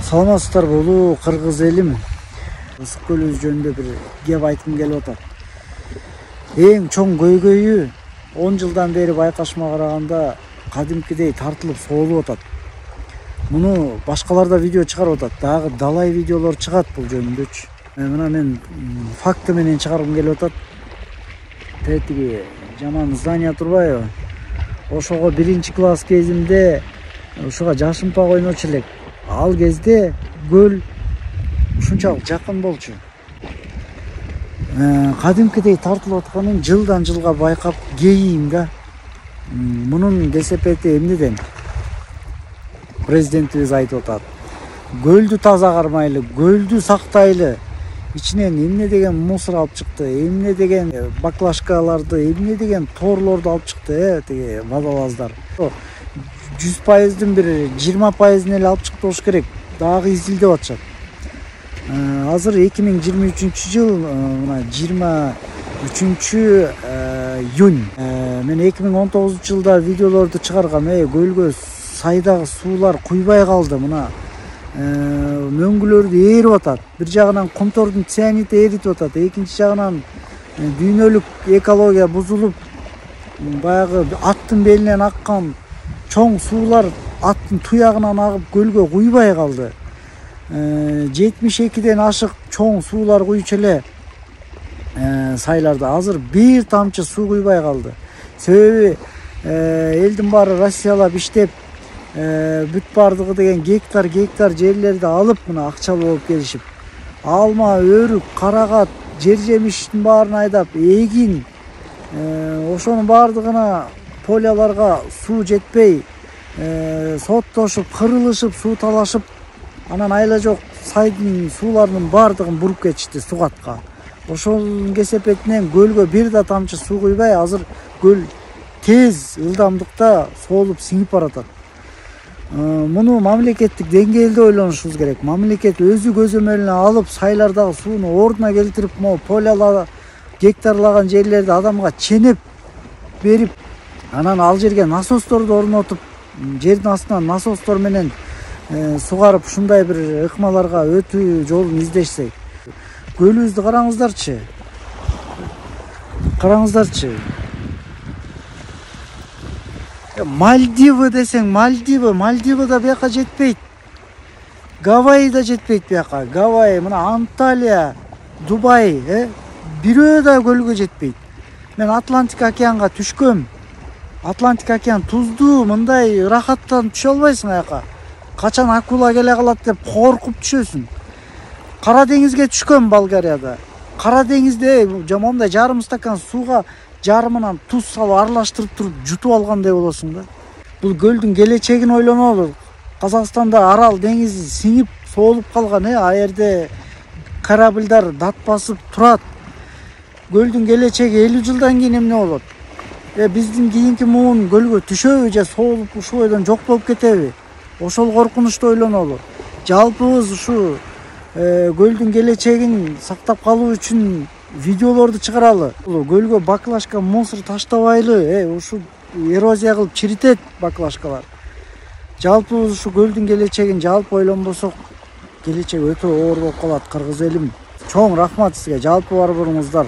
Саламатсыздар болу кыргыз элим. Ысык көлүбүз жөнүндө бир кеп айткым келип атат. Эң чоң көйгөйү 10 жылдан бери байкашыма караганда кадимкидей тартылып соолуп атат. Муну башкалар да видео чыгарып атат. Дагы далай видеолор чыгат бул жөнүндөчү. Мына мен факты менен чыгаргым келип атат. Тетиги жаман здание турбайбы? Ошого 1-класс кезимде ушуга жашымпак ойночу элек. Ал кезде көл ушунчалык жакын болчу. Кадимкидей тартылып атканын жылдан жылга байкап кейим да. Мунун кесепети эмнеден? Президентибиз айтып атат. Көлдү таза кармайлы, көлдү сактайлы. İçinен эмне деген мусор алып чыкты, эмне деген баклажкаларды, эмне деген торлорду алып чыкты, тиги водолаздар. 100%'дин бир 20%'ын эле алып чыкты болуш керек. Дагы изилдеп атышат. Азыр 2023-жыл мына 23-июнь. Мен 2019-жылда видеолорду чыгаргам. Көлгө сайдагы суулар куйбай калды. Мына мөңгүлөрдү ээрип атат. Бир жагынан кумтордун цианиди эритип атат. Экинчи жагынан дүйнөлүк экология бузулуп, баягы аттын белинен аккан чоң суулар аттын туягынан агып көлгө куйбай калды. 72ден ашык чоң суулар куйчу эле сайларда. Азыр бир тамчы суу куйбай калды. Себеби элдин баары Россиялап иштеп, бүт бардыгы деген гектар жерлерди алып мына акчалуу болуп келишип, алма, өрүк, карагат, жер жемиштин баарын айдап, эгин, ошонун бардыгына поляларга суу жетпей, соттошуп, кырылышып, суу талашып, анан айла жок сайдын сууларынын бардыгын буруп кетишти сугатка. Ошонун кесепетинен көлгө бир да тамчы суу куйбай, азыр көл тез ылдамдыкта соолуп сиңип баратат. Муну мамлекеттик деңгээлде ойлонушубуз керек. Мамлекет өзү көзөмөлүнө алып, сайлардагы сууну ордуна келтирип, могу полялар, гектарлаган жерлерди адамга ченеп берип, анан ал жерге насосторду орнотуп, жердин астынан насостор менен сугарып, ушундай бир ыкмаларга өтүү жолун издешсек. Көлүбүздү караңыздарчы. Мальдивы десең, Мальдивы да бияка жетпейт. Гавайи да жетпейт бияка. Гавайи, мына Анталия, Дубай, бирөө да көлгө жетпейт. Мен Атлантик океанга түшкөм. Атлантик океан туздуу, мындай рахаттан түшө албайсың аяка. Качан акула келе калат деп коркуп түшөсүң. Кара деңизге түшкөм Болгарияда. Кара деңизде мондай жарым стакан сууга жарымынан туз салып аралаштырып туруп жутуп алгандай болосуң да. Бул көлдүн келечегин ойлонолу. Казакстанда арал деңизи сиңип соолуп калган, а жерде корабльдар дат басып турат. Көлдүн келечеги 50 жылдан кийин эмне болот? Биздин кийинки муун көлгө түшөбү же соолуп ушул бойдон жок болуп кетеби? Ошол коркунучту ойлонолу. Жалпыбыз ушу көлдүн келечегин сактап калуу үчүн видеолорду чыгаралы. Көлгө баклажка, мусор таштабайлы. Ушу эрозия кылып чиритет баклажкалар. Жалпыбыз ушу көлдүн келечегин жалпы ойлонбосок, келечек өтө оор болуп калат кыргыз элим. Чоң рахмат сизге, жалпы барбырыңыздар.